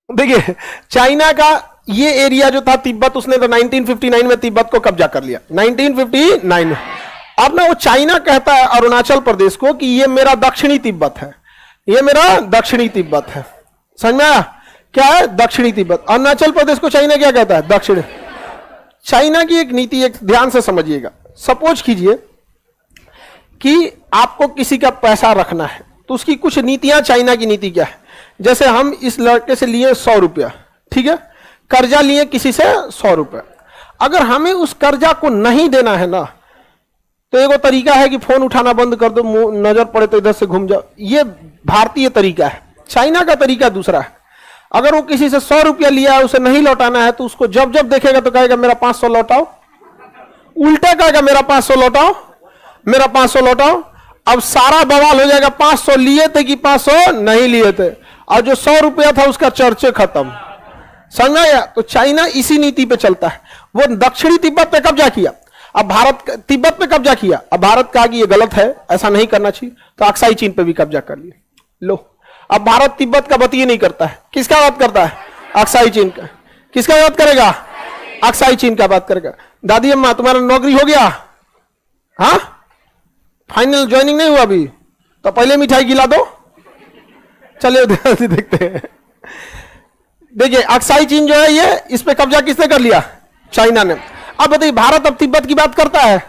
देखिए चाइना का ये एरिया जो था तिब्बत, उसने तो 1959 में तिब्बत को कब्जा कर लिया, 1959 में। अब ना वो चाइना कहता है अरुणाचल प्रदेश को कि ये मेरा दक्षिणी तिब्बत है, ये मेरा दक्षिणी तिब्बत है। समझ में आया? क्या है दक्षिणी तिब्बत? अरुणाचल प्रदेश को चाइना क्या कहता है? दक्षिणी। चाइना की एक नीति, एक ध्यान से समझिएगा। सपोज कीजिए कि आपको किसी का पैसा रखना है, तो उसकी कुछ नीतियां, चाइना की नीति क्या है? जैसे हम इस लड़के से लिए 100 रुपया, ठीक है, कर्जा लिए किसी से 100 रुपया। अगर हमें उस कर्जा को नहीं देना है ना, तो एक तरीका है कि फोन उठाना बंद कर दो, नजर पड़े तो इधर से घूम जाओ। ये भारतीय तरीका है। चाइना का तरीका दूसरा है। अगर वो किसी से 100 रुपया लिया है, उसे नहीं लौटाना है, तो उसको जब जब देखेगा तो कहेगा मेरा 500 लौटाओ, उल्टा कहेगा मेरा 500 लौटाओ, मेरा 500 लौटाओ। अब सारा बवाल हो जाएगा, 500 लिए थे कि 500 नहीं लिए थे, और जो 100 रुपया था उसका चर्चे खत्म। समझा या? तो चाइना इसी नीति पे चलता है। वो दक्षिणी तिब्बत पे कब्जा किया, अब भारत तिब्बत पे कब्जा किया। अब भारत कहा कि ये गलत है, ऐसा नहीं करना चाहिए, तो अक्साई चीन पे भी कब्जा कर लिया। लो, अब भारत तिब्बत का बात ये नहीं करता है, किसका बात करता है? अक्साई चीन का। किसका बात करेगा? अक्साई चीन का बात करेगा। दादी अम्मा तुम्हारा नौकरी हो गया? हाँ, फाइनल ज्वाइनिंग नहीं हुआ अभी, तो पहले मिठाई खिला दो। चलिए देखते हैं। देखिए अक्साई चीन जो है, ये इस पे कब्जा किसने कर लिया? चाइना ने। अब बताइए, भारत अब तिब्बत की बात करता है?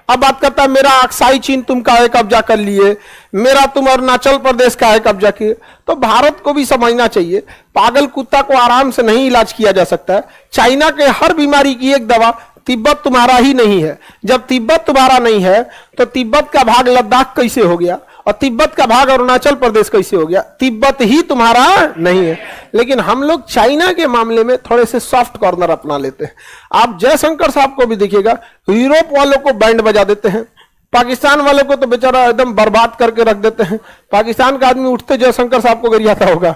अब बात करता है मेरा अक्साई चीन तुम का है कब्जा कर लिए, मेरा तुम अरुणाचल प्रदेश का है कब्जा किए। तो भारत को भी समझना चाहिए, पागल कुत्ता को आराम से नहीं इलाज किया जा सकता है। चाइना के हर बीमारी की एक दवा, तिब्बत तुम्हारा ही नहीं है। जब तिब्बत तुम्हारा नहीं है, तो तिब्बत का भाग लद्दाख कैसे हो गया, और तिब्बत का भाग अरुणाचल प्रदेश कैसे हो गया? तिब्बत ही तुम्हारा नहीं है। लेकिन हम लोग चाइना के मामले में थोड़े से सॉफ्ट कॉर्नर अपना लेते हैं। आप जयशंकर साहब को भी देखिएगा, यूरोप वालों को बैंड बजा देते हैं, पाकिस्तान वालों को तो बेचारा एकदम बर्बाद करके रख देते हैं। पाकिस्तान का आदमी उठते जयशंकर साहब को गरियाता होगा।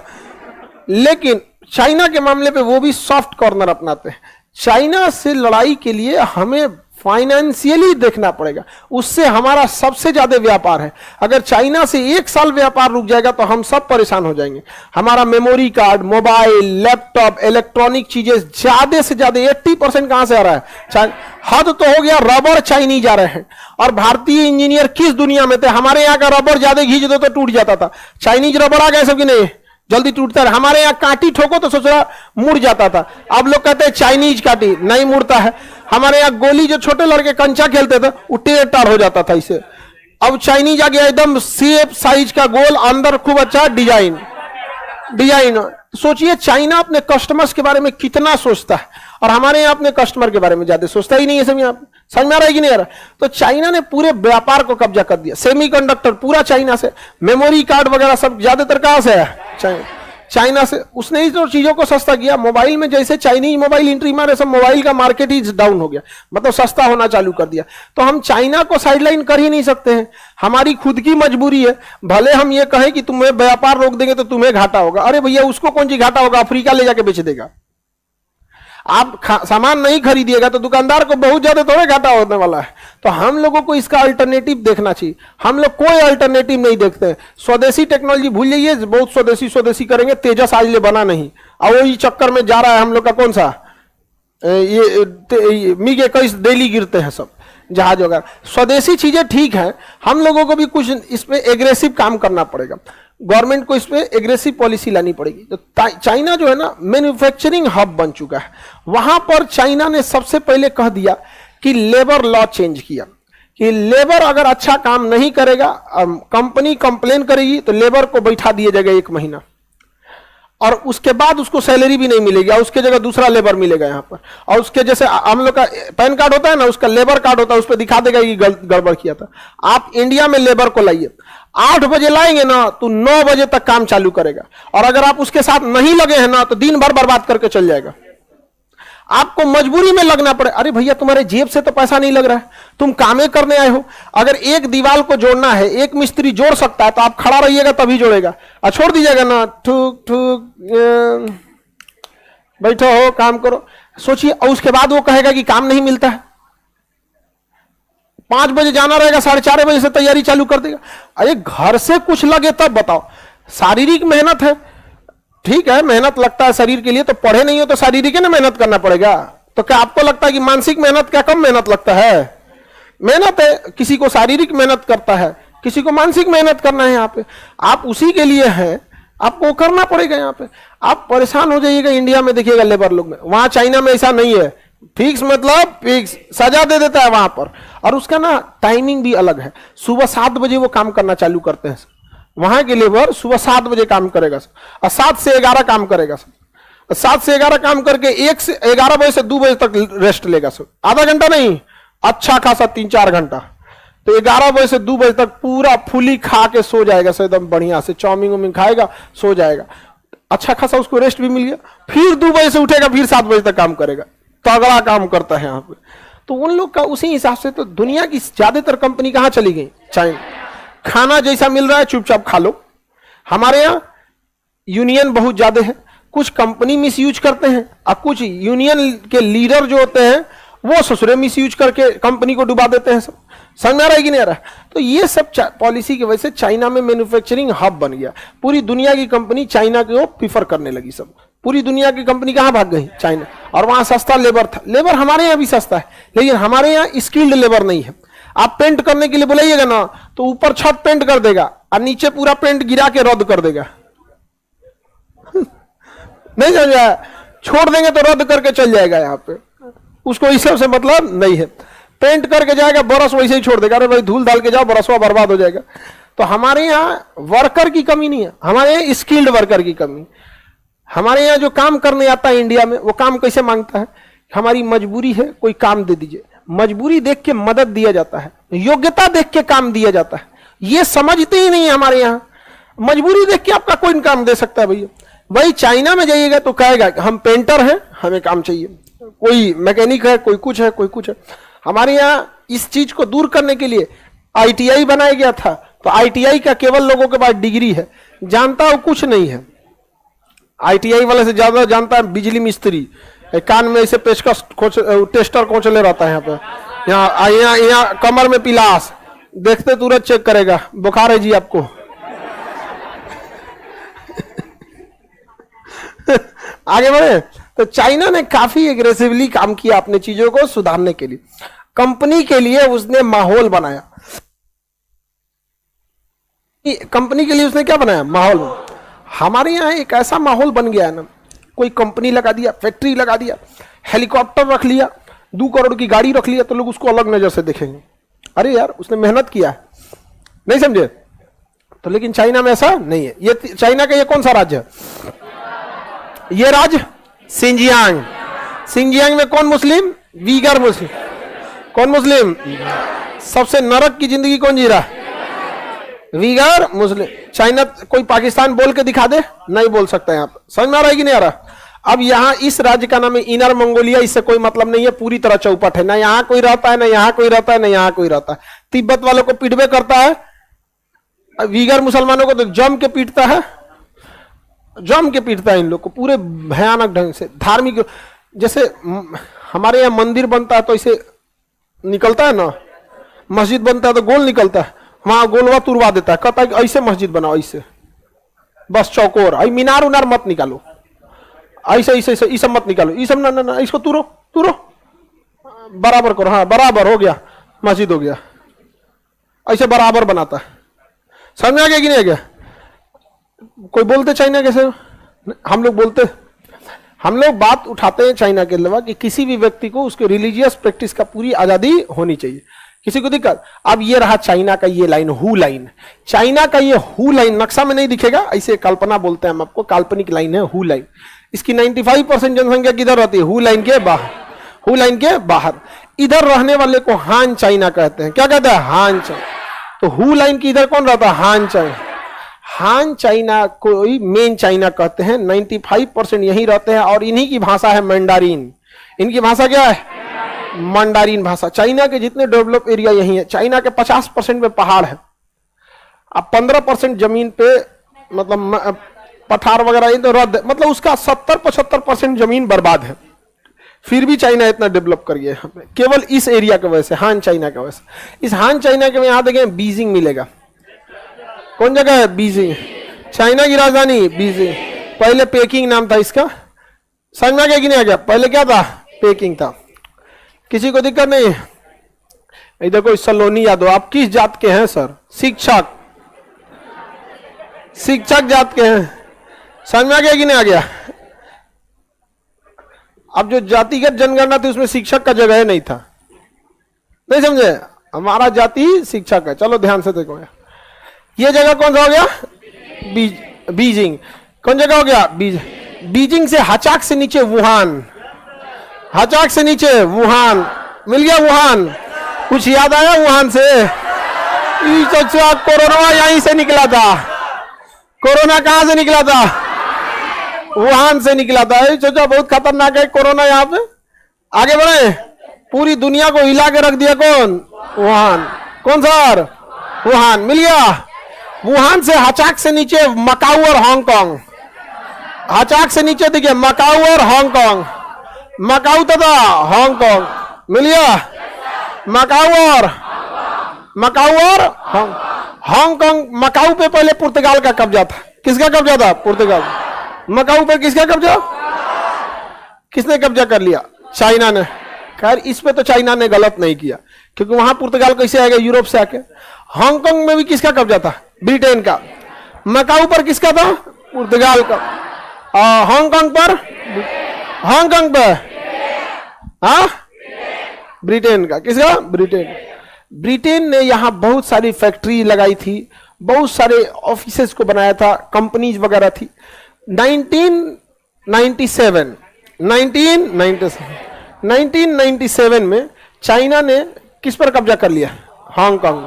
लेकिन चाइना के मामले पे वो भी सॉफ्ट कॉर्नर अपनाते हैं। चाइना से लड़ाई के लिए हमें फाइनेंशियली देखना पड़ेगा, उससे हमारा सबसे ज्यादा व्यापार है। अगर चाइना से 1 साल व्यापार रुक जाएगा तो हम सब परेशान हो जाएंगे। हमारा memory card, mobile, laptop, electronic चीजें ज्यादा से ज्यादा 80% कहां से आ रहा है? हद तो हो गया, रबर चाइनीज आ रहे हैं। और भारतीय इंजीनियर किस दुनिया में थे? हमारे यहाँ का रबर ज्यादा घींच दो तो टूट जाता था, चाइनीज रबर आ गए सब कि नहीं, जल्दी टूटता है। हमारे यहाँ कांटी ठोको तो सोच रहा मुड़ जाता था, अब लोग कहते हैं चाइनीज कांटी, नहीं मुड़ता है। हमारे यहाँ गोली जो छोटे लड़के कंचा खेलते थे वो टेढ़ टाढ़ हो जाता था इसे, अब चाइनीज आ गया एकदम शेप साइज का गोल, अंदर खूब अच्छा डिजाइन। सोचिए चाइना अपने कस्टमर्स के बारे में कितना सोचता है, और हमारे यहाँ अपने कस्टमर के बारे में ज्यादा सोचता ही नहीं है। समझ में आ रहा है कि नहीं आ रहा? तो चाइना ने पूरे व्यापार को कब्जा कर दिया। सेमीकंडक्टर पूरा चाइना से, मेमोरी कार्ड वगैरह सब ज्यादातर कहां से है? चाइना से। उसने ही तो चीजों को सस्ता किया। मोबाइल में जैसे चाइनीज मोबाइल एंट्री मारे, सब मोबाइल का मार्केट ही डाउन हो गया, मतलब सस्ता होना चालू कर दिया। तो हम चाइना को साइडलाइन कर ही नहीं सकते हैं, हमारी खुद की मजबूरी है। भले हम ये कहें कि तुम्हें व्यापार रोक देंगे तो तुम्हें घाटा होगा, अरे भैया उसको कौन सी घाटा होगा? अफ्रीका ले जाके बेच देगा। आप सामान नहीं खरीदिएगा तो दुकानदार को बहुत ज्यादा थोड़े घाटा होने वाला है। तो हम लोगों को इसका अल्टरनेटिव देखना चाहिए। हम लोग कोई अल्टरनेटिव नहीं देखते हैं। स्वदेशी टेक्नोलॉजी भूल जाइए, बहुत स्वदेशी करेंगे, तेजस आज ले बना नहीं, और वही चक्कर में जा रहा है हम लोग का कौन सा ये मिग 21 डेली गिरते हैं सब जहाज वगैरह। स्वदेशी चीजें ठीक है, हम लोगों को भी कुछ इस पे एग्रेसिव काम करना पड़ेगा। गवर्नमेंट को इस पे एग्रेसिव पॉलिसी लानी पड़ेगी। तो चाइना जो है ना मैन्युफैक्चरिंग हब बन चुका है। वहां पर चाइना ने सबसे पहले कह दिया कि लेबर लॉ चेंज किया कि लेबर अगर अच्छा काम नहीं करेगा, कंपनी कंप्लेन करेगी तो लेबर को बैठा दिया जाएगा 1 महीना, और उसके बाद उसको सैलरी भी नहीं मिलेगी, और उसके जगह दूसरा लेबर मिलेगा यहाँ पर। और उसके जैसे हम लोग का पैन कार्ड होता है ना, उसका लेबर कार्ड होता है, उस पर दिखा देगा कि गड़बड़ किया था। आप इंडिया में लेबर को लाइए, 8 बजे लाएंगे ना तो 9 बजे तक काम चालू करेगा, और अगर आप उसके साथ नहीं लगे हैं ना तो दिन भर बर्बाद करके चल जाएगा। आपको मजबूरी में लगना पड़े, अरे भैया तुम्हारे जेब से तो पैसा नहीं लग रहा है, तुम कामे करने आए हो। अगर एक दीवार को जोड़ना है, एक मिस्त्री जोड़ सकता है तो आप खड़ा रहिएगा तभी जोड़ेगा, और छोड़ दीजिएगा ना ठुक ठुक बैठो हो काम करो। सोचिए, और उसके बाद वो कहेगा कि काम नहीं मिलता है। 5 बजे जाना रहेगा, 4:30 बजे से तैयारी चालू कर देगा। अरे घर से कुछ लगे तब बताओ, शारीरिक मेहनत है। ठीक है, मेहनत लगता है शरीर के लिए, तो पढ़े नहीं हो तो शारीरिक है ना मेहनत करना पड़ेगा। तो क्या आपको लगता है कि मानसिक मेहनत क्या कम मेहनत लगता है? मेहनत है, किसी को शारीरिक मेहनत करता है, किसी को मानसिक मेहनत करना है। यहाँ पे आप उसी के लिए हैं, आपको करना पड़ेगा। यहाँ पे आप परेशान हो जाइएगा। इंडिया में देखिएगा लेबर लोग में, वहां चाइना में ऐसा नहीं है। फिक्स मतलब फिक्स, सजा दे देता है वहां पर। और उसका ना टाइमिंग भी अलग है। सुबह 7 बजे वो काम करना चालू करते हैं। वहां के लेबर सुबह 7 बजे काम करेगा और 7 से 11 काम करेगा। 7 से 11 काम करके 1 से 11 बजे से 2 बजे तक रेस्ट लेगा। आधा घंटा नहीं, अच्छा खासा 3-4 घंटा। तो 11 बजे से 2 बजे तक पूरा फुली खा के सो जाएगा, एकदम बढ़िया से चाउमीन उमीन खाएगा, सो जाएगा। अच्छा खासा उसको रेस्ट भी मिल गया। फिर 2 बजे से उठेगा, फिर 7 बजे तक काम करेगा। तगड़ा काम करता है यहाँ पे। तो उन लोग का उसी हिसाब से, तो दुनिया की ज्यादातर कंपनी कहाँ चली गई? चाइना। खाना जैसा मिल रहा है चुपचाप खा लो। हमारे यहाँ यूनियन बहुत ज्यादा है, कुछ कंपनी मिस यूज करते हैं और कुछ यूनियन के लीडर जो होते हैं वो ससुरे मिस यूज करके कंपनी को डुबा देते हैं। सब समझ में आ रहा है कि नहीं आ रहा है? तो ये सब पॉलिसी की वजह से चाइना में मैन्युफैक्चरिंग हब बन गया। पूरी दुनिया की कंपनी चाइना को प्रीफर करने लगी। सब पूरी दुनिया की कंपनी कहां भाग गई? चाइना। और वहां सस्ता लेबर था। लेबर हमारे यहाँ भी सस्ता है, लेकिन हमारे यहाँ स्किल्ड लेबर नहीं है। आप पेंट करने के लिए बोलाइएगा ना तो ऊपर छत पेंट कर देगा और नीचे पूरा पेंट गिरा के रद्द कर देगा। नहीं समझा? छोड़ देंगे तो रद्द करके चल जाएगा। यहाँ पे उसको इस सब से मतलब नहीं है। पेंट करके जाएगा, बरस वैसे ही छोड़ देगा। अरे भाई धूल डाल के जाओ, बरसवा बर्बाद हो जाएगा। तो हमारे यहाँ वर्कर की कमी नहीं है, हमारे यहाँ स्किल्ड वर्कर की कमी। हमारे यहाँ जो काम करने आता है इंडिया में, वो काम कैसे मांगता है? हमारी मजबूरी है, कोई काम दे दीजिए। मजबूरी देख के मदद दिया जाता है, योग्यता देख के काम दिया जाता है। ये समझते ही नहीं है हमारे यहाँ। मजबूरी देख के आपका कोई काम दे सकता है भैया। भाई चाइना में जाइएगा तो कहेगा हम पेंटर हैं, हमें काम चाहिए। कोई मैकेनिक है, कोई कुछ है, कोई कुछ है। हमारे यहाँ इस चीज को दूर करने के लिए आईटीआई बनाया गया था। तो आईटीआई का केवल लोगों के पास डिग्री है, जानता हो कुछ नहीं है। आईटीआई वाले से ज्यादा जानता है बिजली मिस्त्री। कान में ऐसे पेचकस टेस्टर कोचले रहता है। यहाँ पे यहाँ कमर में पिलास, देखते तुरंत चेक करेगा बुखार है जी आपको। आगे बढ़े। तो चाइना ने काफी एग्रेसिवली काम किया अपने चीजों को सुधारने के लिए। कंपनी के लिए उसने माहौल बनाया। कंपनी के लिए उसने क्या बनाया? माहौल। हमारे यहाँ एक ऐसा माहौल बन गया है ना, कोई कंपनी लगा दिया, फैक्ट्री लगा दिया, हेलीकॉप्टर रख लिया, 2 करोड़ की गाड़ी रख लिया, तो लोग उसको अलग नजर से देखेंगे। अरे यार उसने मेहनत किया है, नहीं समझे? तो लेकिन चाइना में ऐसा नहीं है। ये चाइना का ये कौन सा राज्य है? ये राज्य सिंजियांग। सिंजियांग में कौन मुस्लिम? वीगर मुस्लिम। कौन मुस्लिम? सबसे नरक की जिंदगी कौन जी रहा है? वीगर मुस्लिम। चाइना कोई पाकिस्तान बोल के दिखा दे, नहीं बोल सकता। यहाँ पर समझ में आ रहा है कि नहीं आ रहा? अब यहाँ इस राज्य का नाम है इनर मंगोलिया। इससे कोई मतलब नहीं है, पूरी तरह चौपट है। ना यहाँ कोई रहता है, ना यहाँ कोई रहता है, ना यहाँ कोई रहता है। तिब्बत वालों को पीटबे करता है, वीगर मुसलमानों को तो जम के पीटता है, जम के पीटता है इन लोग को पूरे भयानक ढंग से। धार्मिक, जैसे हमारे यहाँ मंदिर बनता है तो ऐसे निकलता है ना, मस्जिद बनता है तो गोल निकलता है, वहां गोलवा तुरवा देता है, कहता है ऐसे मस्जिद बनाओ, ऐसे बस चौकोर, आई मीनार उनार मत निकालो, ऐसे ऐसे ऐसे ये सब मत निकालो, ये सब ना ना ना, इसको तुरो तुरो बराबर करो। हाँ बराबर हो गया, मस्जिद हो गया। ऐसे बराबर बनाता है। समझ में आ गया कि नहीं आ गया? कोई बोलते चाइना कैसे? हम लोग बोलते, हम लोग बात उठाते हैं चाइना के अलावा कि किसी भी व्यक्ति को उसके रिलीजियस प्रैक्टिस का पूरी आजादी होनी चाहिए, किसी को दिक्कत। अब ये रहा चाइना का ये लाइन, हु लाइन। चाइना का ये हु लाइन नक्शा में नहीं दिखेगा, ऐसे कल्पना बोलते हैं हम आपको, काल्पनिक लाइन है हु लाइन। इसकी 95% जनसंख्या किधर रहती है? हु लाइन के बाहर। हु लाइन के बाहर इधर रहने वाले को हान चाइना कहते हैं। क्या कहते हैं? हान चाइना। तो हु लाइन की इधर कौन रहता है? हान चाइना। हान चाइना को ही मेन चाइना कहते हैं। 95% यही रहते हैं और इन्हीं की भाषा है मैंडारिन। इनकी भाषा क्या है? मंडारिन भाषा। चाइना के जितने डेवलप एरिया यही है। चाइना के 50% में पहाड़ है, अब 15% जमीन पे मतलब पठार वगैरह तो रद्द, मतलब उसका 70-75% जमीन बर्बाद है। फिर भी चाइना इतना डेवलप कर गया है केवल इस एरिया की वजह से, हान चाइना की वजह से। इस हान चाइना के में यहाँ देखें बीजिंग मिलेगा। कौन जगह है? बीजिंग। चाइना की राजधानी बीजिंग। पहले पेकिंग नाम था इसका, समझ में आ गया कि नहीं आ गया? पहले क्या था? पेकिंग था। किसी को दिक्कत नहीं? इधर कोई सलोनी यादव, आप किस जात के हैं सर? शिक्षक, शिक्षक जात के हैं। समझ में आ गया कि नहीं आ गया? अब जो जातिगत जनगणना थी उसमें शिक्षक का जगह नहीं था, नहीं समझे? हमारा जाति शिक्षक है। चलो ध्यान से देखो, ये जगह कौन सा हो गया? बीजिंग। कौन जगह हो गया? बीजिंग से हचाक से नीचे वुहान, हचाक से नीचे वुहान, मिल गया वुहान। कुछ याद आया वुहान से? कोरोना यहीं से निकला था। कोरोना कहां से निकला था? वुहान से निकला था। सोचा बहुत खतरनाक है कोरोना। यहाँ पे आगे बढ़े, पूरी दुनिया को हिला के रख दिया कौन? वुहान। कौन सर? वुहान। मिल गया। वुहान से हचाक से नीचे मकाऊ और हांगकांग, हचाक से नीचे देखिए मकाऊ और हांगकांग, मकाऊ तथा हांगकांग, मिल गया। मकाऊ और हांगकांग। मकाऊ पे पहले पुर्तगाल का कब्जा था। किसका कब्जा था? पुर्तगाल। मकाऊ पे किसका कब्जा? किसने कब्जा कर लिया? चाइना ने। खैर इस पे तो चाइना ने गलत नहीं किया, क्योंकि वहां पुर्तगाल कैसे आएगा? यूरोप से आके। हांगकांग में भी किसका कब्जा था? ब्रिटेन का। मकाऊ पर किसका था? पुर्तगाल का। हांगकांग पर? हांगकांग पर हाँ ब्रिटेन का। किसका? ब्रिटेन। ब्रिटेन ने यहां बहुत सारी फैक्ट्री लगाई थी, बहुत सारे ऑफिसेस को बनाया था, कंपनीज वगैरह थी। 1997 में चाइना ने किस पर कब्जा कर लिया? हांगकांग।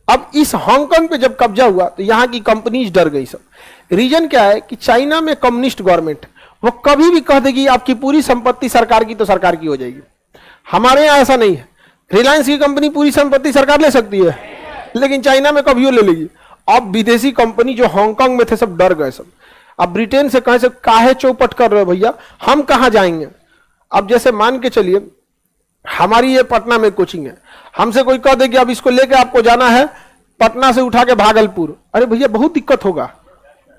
अब इस हांगकांग पे जब कब्जा हुआ तो यहां की कंपनीज डर गई सब। रीजन क्या है कि चाइना में कम्युनिस्ट गवर्नमेंट, वो कभी भी कह देगी आपकी पूरी संपत्ति सरकार की तो सरकार की हो जाएगी। हमारे यहां ऐसा नहीं है। रिलायंस की कंपनी पूरी संपत्ति सरकार ले सकती है, लेकिन चाइना में कभी वो ले लेगी। अब विदेशी कंपनी जो हांगकांग में थे सब डर गए सब। अब ब्रिटेन से कहे से काहे चौपट कर रहे हो भैया, हम कहां जाएंगे? अब जैसे मान के चलिए हमारी ये पटना में कोचिंग है, हमसे कोई कह दे कि अब इसको लेके आपको जाना है पटना से उठा के भागलपुर, अरे भैया बहुत दिक्कत होगा,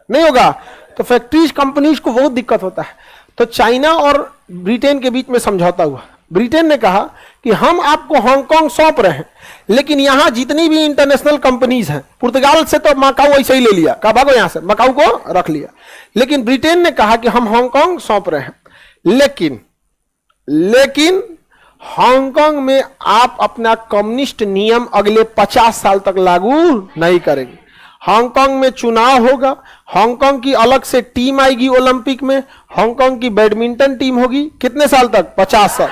नहीं होगा? तो फैक्ट्रीज कंपनीज को बहुत दिक्कत होता है। तो चाइना और ब्रिटेन के बीच में समझौता हुआ। ब्रिटेन ने कहा कि हम आपको हांगकांग सौंप रहे हैं, लेकिन यहां जितनी भी इंटरनेशनल कंपनीज हैं, पुर्तगाल से तो मकाऊ ऐसे ही ले लिया, कहा भागो यहां से, मकाऊ को रख लिया। लेकिन ब्रिटेन ने कहा कि हम हांगकांग सौंप रहे हैं, लेकिन हांगकांग में आप अपना कम्युनिस्ट नियम अगले 50 साल तक लागू नहीं करेंगे। हांगकांग में चुनाव होगा, हांगकांग की अलग से टीम आएगी ओलंपिक में, हांगकांग की बैडमिंटन टीम होगी। कितने साल तक? 50 साल,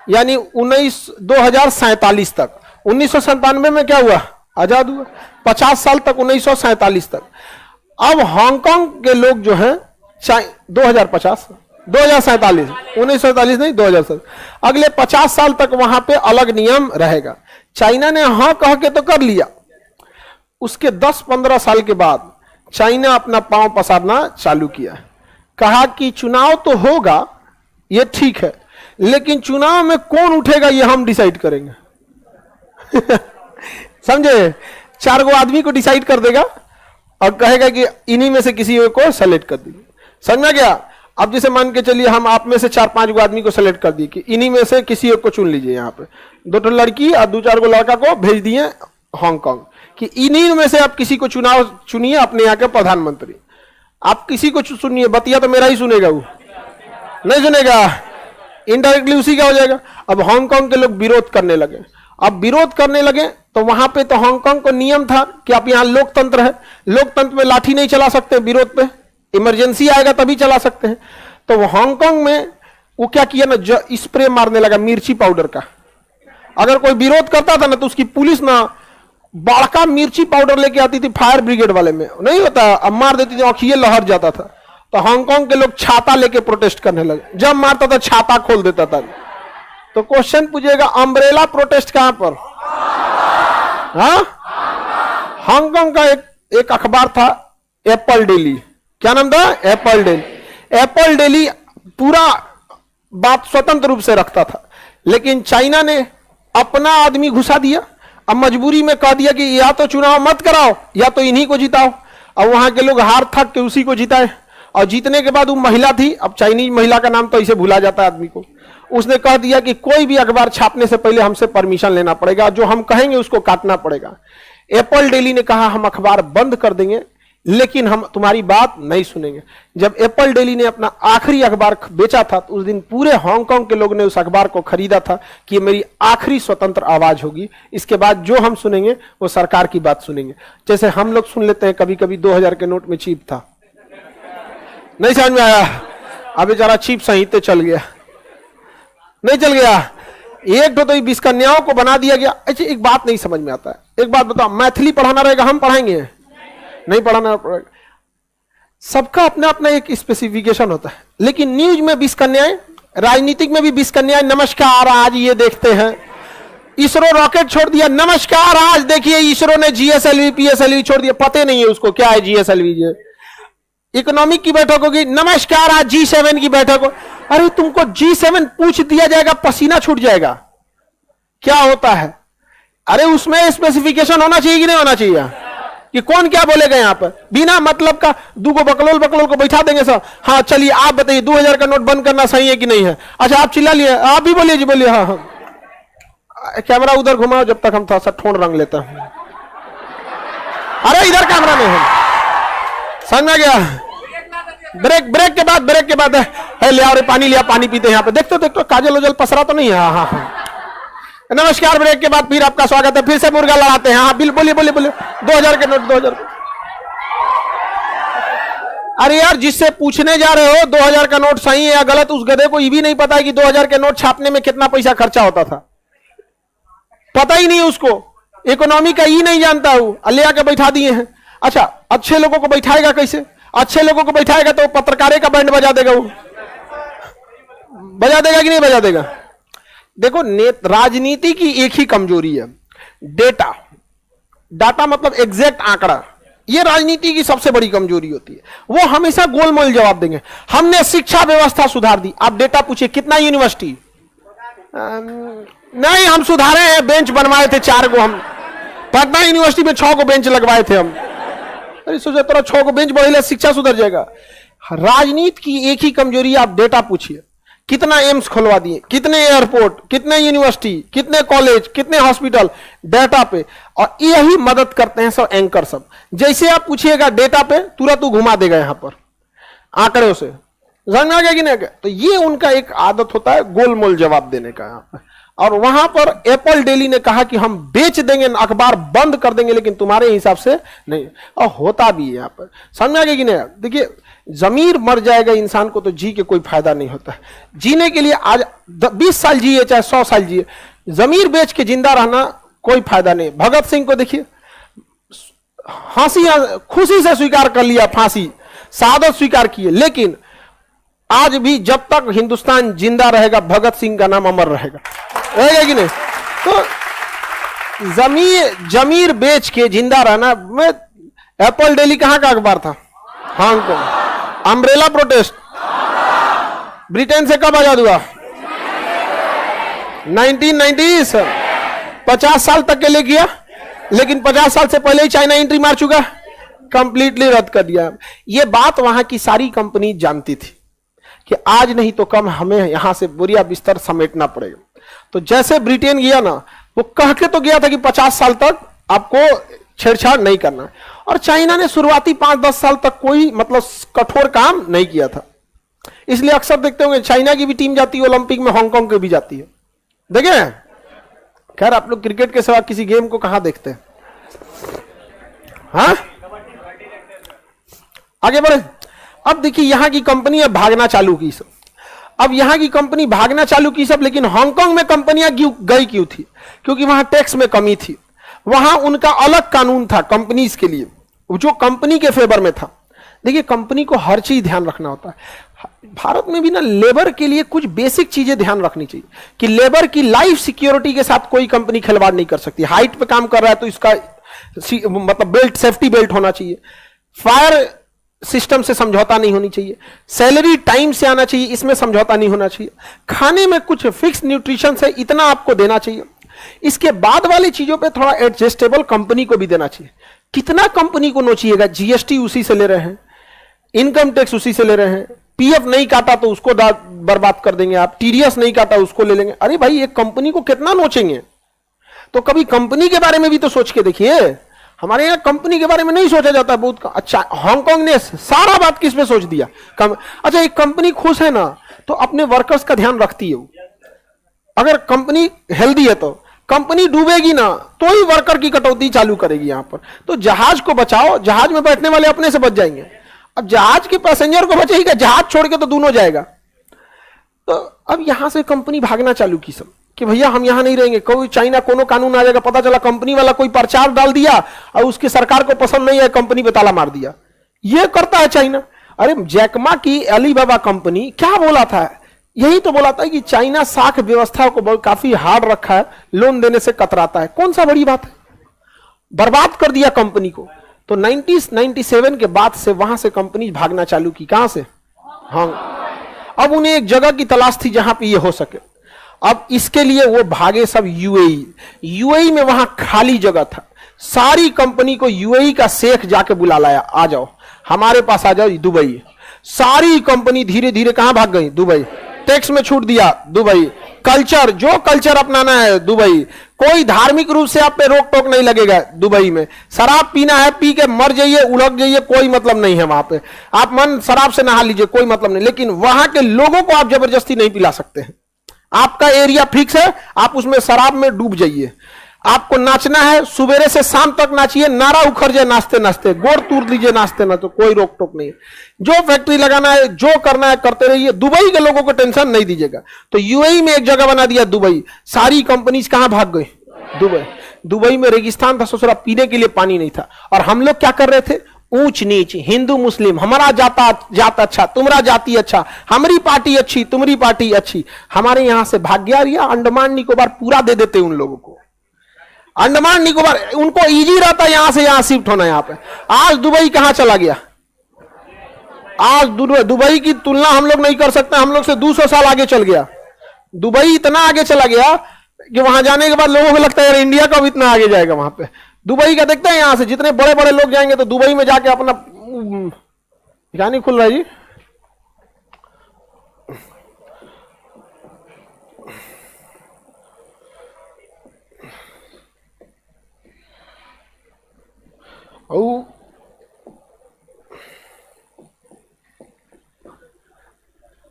यानी 2047 तक। 1997 में क्या हुआ? आजाद हुआ। 50 साल तक, 1947 तक। अब हांगकांग के लोग जो हैं 2047 1947 नहीं 2007, अगले 50 साल तक वहां पे अलग नियम रहेगा। चाइना ने हां कह के तो कर लिया। उसके 10-15 साल के बाद चाइना अपना पांव पसारना चालू किया, कहा कि चुनाव तो होगा ये ठीक है, लेकिन चुनाव में कौन उठेगा ये हम डिसाइड करेंगे। समझे? 4 गो आदमी को डिसाइड कर देगा और कहेगा कि इन्हीं में से किसी को सेलेक्ट कर दीजिए। समझ में गया? अब जैसे मान के चलिए हम आप में से 4-5 गो आदमी को सेलेक्ट कर दिए कि इन्हीं में से किसी एक को चुन लीजिए। यहाँ पे 2 लड़की और 2-4 गो लड़का को भेज दिए हांगकांग कि इन्हीं में से आप किसी को चुनिए अपने यहाँ के प्रधानमंत्री। आप किसी को चुनिए, बतिया तो मेरा ही सुनेगा, वो नहीं सुनेगा, इनडायरेक्टली उसी का हो जाएगा। अब हांगकांग के लोग विरोध करने लगे। अब विरोध करने लगे तो वहां पे तो हांगकांग को नियम था कि आप यहाँ लोकतंत्र है, लोकतंत्र में लाठी नहीं चला सकते, विरोध पे इमरजेंसी आएगा तभी चला सकते हैं। तो वो हांगकांग में वो क्या किया ना, स्प्रे मारने लगा मिर्ची पाउडर का। अगर कोई विरोध करता था ना तो उसकी पुलिस ना बड़का मिर्ची पाउडर लेके आती थी, फायर ब्रिगेड वाले में नहीं होता, अब मार देती थी, आंखिए लहर जाता था। तो हांगकांग के लोग छाता लेके प्रोटेस्ट करने लगे, जब मारता था छाता खोल देता था। तो क्वेश्चन पूछेगा अम्ब्रेला प्रोटेस्ट कहां पर? हाँ, हांगकांग का एक अखबार था एप्पल डेली। क्या नाम था? Apple daily. एप्पल डेली पूरा बात स्वतंत्र रूप से रखता था, लेकिन चाइना ने अपना आदमी घुसा दिया। अब मजबूरी में कह दिया कि या तो चुनाव मत कराओ या तो इन्हीं को जिताओ। अब वहां के लोग हार थक के उसी को जिताए। और जीतने के बाद वो महिला थी, अब चाइनीज महिला का नाम तो इसे भूला जाता है आदमी को, उसने कह दिया कि कोई भी अखबार छापने से पहले हमसे परमिशन लेना पड़ेगा, जो हम कहेंगे उसको काटना पड़ेगा। एप्पल डेली ने कहा हम अखबार बंद कर देंगे लेकिन हम तुम्हारी बात नहीं सुनेंगे। जब एप्पल डेली ने अपना आखिरी अखबार बेचा था तो उस दिन पूरे हांगकांग के लोग ने उस अखबार को खरीदा था कि ये मेरी आखिरी स्वतंत्र आवाज होगी, इसके बाद जो हम सुनेंगे वो सरकार की बात सुनेंगे। जैसे हम लोग सुन लेते हैं कभी कभी 2000 के नोट में चीप था, नहीं समझ में आया, अब बेचारा चीप संहिते चल गया, नहीं चल गया, एक तो 20 कन्याओं को बना दिया गया। अच्छा एक बात नहीं समझ में आता है, एक बात बताओ, मैथिली पढ़ाना रहेगा, हम पढ़ाएंगे? नहीं पढ़ाना पड़ेगा। सबका अपना अपना एक स्पेसिफिकेशन होता है, लेकिन न्यूज में 20 कन्याएं, राजनीतिक में भी 20 कन्याएं, नमस्कार आज ये देखते हैं इसरो रॉकेट छोड़ दिया, नमस्कार आज देखिए इसरो ने जीएसएलवी पीएसएलवी छोड़ दिया, पते नहीं है उसको क्या है जीएसएलवी। इकोनॉमिक की बैठक होगी, नमस्कार आज G7 की बैठक हो। अरे तुमको G7 पूछ दिया जाएगा, पसीना छूट जाएगा, क्या होता है? अरे उसमें स्पेसिफिकेशन होना चाहिए कि नहीं होना चाहिए कि कौन क्या बोलेगा? यहाँ पर बिना मतलब का दूगो बकलोल को बैठा देंगे सर, हाँ चलिए आप बताइए 2000 का नोट बंद करना सही है कि नहीं है? अच्छा आप चिल्ला लिए, आप भी बोलिए जी, बोलिए। हाँ हाँ कैमरा उधर घुमाओ जब तक हम थोड़ा सा ठोड़ रंग लेते हैं। अरे इधर कैमरा में है, समझ में गया? ब्रेक के बाद है ले आओ पानी, लिया पानी पीते हैं यहाँ पे, देखते काजल उजल पसरा तो नहीं है? हाँ हाँ नमस्कार, ब्रेक के बाद फिर आपका स्वागत है, फिर से मुर्गा लड़ाते हैं। हाँ बोलिए 2000 के नोट 2000। अरे यार जिससे पूछने जा रहे हो 2000 का नोट सही है या गलत, उस गधे को ये भी नहीं पता है कि 2000 के नोट छापने में कितना पैसा खर्चा होता था, पता ही नहीं उसको, इकोनॉमी का ही नहीं जानता वो, ले आके बैठा दिए हैं। अच्छा अच्छे लोगों को बैठाएगा कैसे? अच्छे लोगों को बैठाएगा तो पत्रकारे का बैंड बजा देगा, वो बजा देगा कि नहीं बजा देगा? देखो राजनीति की एक ही कमजोरी है, डेटा। डाटा मतलब एग्जैक्ट आंकड़ा, यह राजनीति की सबसे बड़ी कमजोरी होती है। वो हमेशा गोलमोल जवाब देंगे। हमने शिक्षा व्यवस्था सुधार दी, आप डेटा पूछिए कितना यूनिवर्सिटी, नहीं हम सुधारे हैं, बेंच बनवाए थे 4 को, हम पटना यूनिवर्सिटी में 6 को बेंच लगवाए थे हम। अरे सोचा तोरा 6 को बेंच बढ़े शिक्षा सुधर जाएगा। राजनीति की एक ही कमजोरी, आप डेटा पूछिए, कितना एम्स खुलवा दिए, कितने एयरपोर्ट, कितने यूनिवर्सिटी, कितने कॉलेज, कितने हॉस्पिटल, डेटा पे। और यही मदद करते हैं सब एंकर सब। जैसे आप पूछिएगा डेटा पे, तुरंत वो घुमा देगा यहां पर आंकड़ों से, समझ में आ गया कि नहीं? तो ये उनका एक आदत होता है गोलमोल जवाब देने का यहाँ पर। और वहां पर एप्पल डेली ने कहा कि हम बेच देंगे, अखबार बंद कर देंगे, लेकिन तुम्हारे हिसाब से नहीं। और होता भी है यहाँ पर, समझ में आ गया कि नहीं? देखिए जमीर मर जाएगा इंसान को तो जी के कोई फायदा नहीं होता है। जीने के लिए आज 20 साल जिए चाहे 100 साल जिए, जमीर बेच के जिंदा रहना कोई फायदा नहीं। भगत सिंह को देखिए, खुशी से स्वीकार कर लिया फांसी, शहादत स्वीकार की, लेकिन आज भी जब तक हिंदुस्तान जिंदा रहेगा भगत सिंह का नाम अमर रहेगा कि नहीं? तो जमीर बेच के जिंदा रहना। मैं एप्पल डेली कहां का अखबार था? हांगकांग। अम्ब्रेला प्रोटेस्ट ब्रिटेन से कब आजाद हुआ? 1990। 50 साल तक के लिए किया, लेकिन 50 साल से पहले ही चाइना एंट्री मार चुका, कंप्लीटली रद्द कर दिया। यह बात वहां की सारी कंपनी जानती थी कि आज नहीं तो कम हमें यहां से बोरिया बिस्तर समेटना पड़ेगा। तो जैसे ब्रिटेन गया ना, वो कह के तो गया था कि 50 साल तक आपको छेड़छाड़ नहीं करना, और चाइना ने शुरुआती 5-10 साल तक कोई मतलब कठोर काम नहीं किया था। इसलिए अक्सर देखते होंगे चाइना की भी टीम जाती है ओलंपिक में, हांगकांग की भी जाती है, देखे? खैर आप लोग क्रिकेट के सिवा किसी गेम को कहां देखते हैं? हाँ आगे बढ़े। अब देखिए यहां की कंपनी अब भागना चालू की सब, अब यहां की कंपनी भागना चालू की सब, लेकिन हांगकांग में कंपनियां गई क्यों थी? क्योंकि वहां टैक्स में कमी थी, वहां उनका अलग कानून था कंपनीज के लिए, जो कंपनी के फेवर में था। देखिए कंपनी को हर चीज ध्यान रखना होता है। भारत में भी ना लेबर के लिए कुछ बेसिक चीजें ध्यान रखनी चाहिए कि लेबर की लाइफ सिक्योरिटी के साथ कोई कंपनी खिलवाड़ नहीं कर सकती। हाइट पे काम कर रहा है तो इसका मतलब बेल्ट, सेफ्टी बेल्ट होना चाहिए, फायर सिस्टम से समझौता नहीं होनी चाहिए, सैलरी टाइम से आना चाहिए, इसमें समझौता नहीं होना चाहिए, खाने में कुछ फिक्स न्यूट्रिशन से इतना आपको देना चाहिए। इसके बाद वाली चीजों पे थोड़ा एडजस्टेबल कंपनी को भी देना चाहिए। कितना कंपनी को नोचिएगा, जीएसटी उसी से ले रहे हैं, इनकम टैक्स उसी से ले रहे हैं, पीएफ नहीं काटा तो उसको बर्बाद कर देंगे आप, टीडीएस नहीं काटा उसको ले लेंगे। अरे भाई एक कंपनी को कितना नोचेंगे? तो कभी कंपनी के बारे में भी तो सोच के देखिए। हमारे यहाँ कंपनी के बारे में नहीं सोचा जाता बहुत। अच्छा, हांगकांग ने सारा बात किस पे सोच दिया? अच्छा, एक कंपनी खुश है ना तो अपने वर्कर्स का ध्यान रखती है वो। अगर कंपनी हेल्दी है तो कंपनी डूबेगी ना तो ही वर्कर की कटौती चालू करेगी यहां पर। तो जहाज को बचाओ, जहाज में बैठने वाले अपने से बच जाएंगे। अब जहाज के पैसेंजर को बचेगा, जहाज छोड़ के तो दोनों जाएगा। तो अब यहां से कंपनी भागना चालू की सब कि भैया हम यहां नहीं रहेंगे। कोई चाइना कोनो कानून आ जाएगा, पता चला कंपनी वाला कोई प्रचार डाल दिया और उसकी सरकार को पसंद नहीं है, कंपनी पे ताला मार दिया। यह करता है चाइना। अरे जैकमा की अलीबाबा कंपनी क्या बोला था? यही तो बोला था कि चाइना साख व्यवस्था को काफी हार्ड रखा है, लोन देने से कतराता है। कौन सा बड़ी बात है? बर्बाद कर दिया कंपनी को। तो 1997 के बाद से वहां से कंपनी भागना चालू की। कहां से? हाँ। अब उन्हें एक जगह की तलाश थी जहां पे ये हो सके। अब इसके लिए वो भागे सब यूएई। यूएई में वहां खाली जगह था। सारी कंपनी को यूएई का शेख जाके बुला लाया, आ जाओ हमारे पास, आ जाओ दुबई। सारी कंपनी धीरे धीरे कहां भाग गई? दुबई। टैक्स में छूट दिया, दुबई। कल्चर, जो कल्चर अपनाना है दुबई। कोई धार्मिक रूप से आप पे रोक टोक नहीं लगेगा दुबई में। शराब पीना है, पी के मर जाइए, उलझ जाइए, कोई मतलब नहीं है वहां पे। आप मन शराब से नहा लीजिए, कोई मतलब नहीं। लेकिन वहां के लोगों को आप जबरदस्ती नहीं पिला सकते हैं। आपका एरिया फिक्स है, आप उसमें शराब में डूब जाइए। आपको नाचना है, सुबेरे से शाम तक नाचिए, नारा उखड़ जाए नाचते नाचते, गोड़ तोड़ लीजिए नाचते ना, तो कोई रोक टोक नहीं है। जो फैक्ट्री लगाना है, जो करना है करते रहिए। दुबई के लोगों को टेंशन नहीं दीजिएगा। तो यूएई में एक जगह बना दिया दुबई। सारी कंपनीज कहां भाग गई? दुबई। दुबई में रेगिस्तान था, ससुरा पीने के लिए पानी नहीं था। और हम लोग क्या कर रहे थे? ऊंच नीच, हिंदू मुस्लिम, हमारा जात अच्छा, तुम्हारा जाति अच्छा, हमारी पार्टी अच्छी, तुम्हारी पार्टी अच्छी। हमारे यहां से भाग गया। अंडमान निकोबार पूरा दे देते उन लोगों को। अंडमान निकोबार उनको इजी रहता है यहां से यहां शिफ्ट होना। यहां पे आज दुबई कहां चला गया? आज दुबई की तुलना हम लोग नहीं कर सकते। हम लोग से 200 साल आगे चल गया। दुबई इतना आगे चला गया कि वहां जाने के बाद लोगों को लगता है यार इंडिया का भी इतना आगे जाएगा वहां पे। दुबई का देखते हैं यहां से जितने बड़े बड़े लोग जाएंगे तो दुबई में जाके अपना क्या नहीं खुल रहा है जी।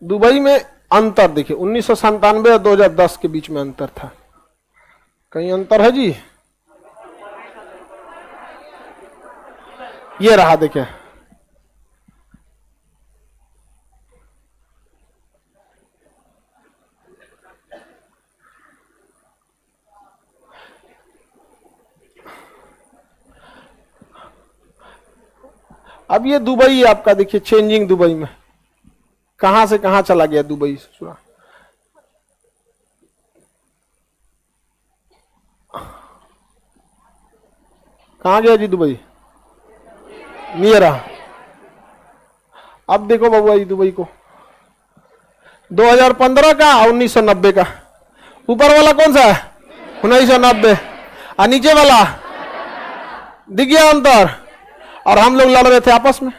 दुबई में अंतर देखिए, 1997 और 2010 के बीच में अंतर था। कहीं अंतर है जी? ये रहा देखिए, अब ये दुबई आपका देखिए चेंजिंग। दुबई में कहां से कहां चला गया दुबई? कहां गया जी दुबई? नहीं रहा। अब देखो बाबू दुबई को 2015 का और 1990 का। ऊपर वाला कौन सा है? 1990। और नीचे वाला दिख गया अंतर। और हम लोग लड़ रहे थे आपस में।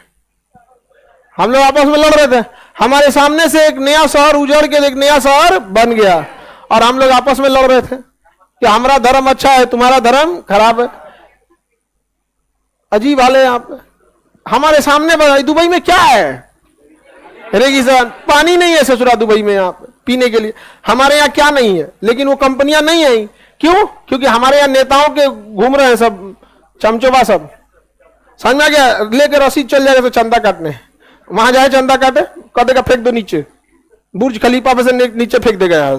हम लोग आपस में लड़ रहे थे। हमारे सामने से एक नया शहर उजड़ के एक नया शहर बन गया और हम लोग आपस में लड़ रहे थे कि हमारा धर्म अच्छा है, तुम्हारा धर्म खराब है। अजीब हाल है यहाँ पे। हमारे सामने दुबई में क्या है? रेगिस्तान, पानी नहीं है ससुरा दुबई में यहाँ पे पीने के लिए। हमारे यहाँ क्या नहीं है? लेकिन वो कंपनियां नहीं आई। क्यों? क्योंकि हमारे यहाँ नेताओं के घूम रहे हैं सब चमचोबा सब। समझ में आ गया? लेकर रसीद चल जाएगा तो चंदा काटने, वहां जाए चंदा काटे, कदेगा फेंक दो नीचे, बुर्ज खलीफा पे से नीचे फेंक देगा।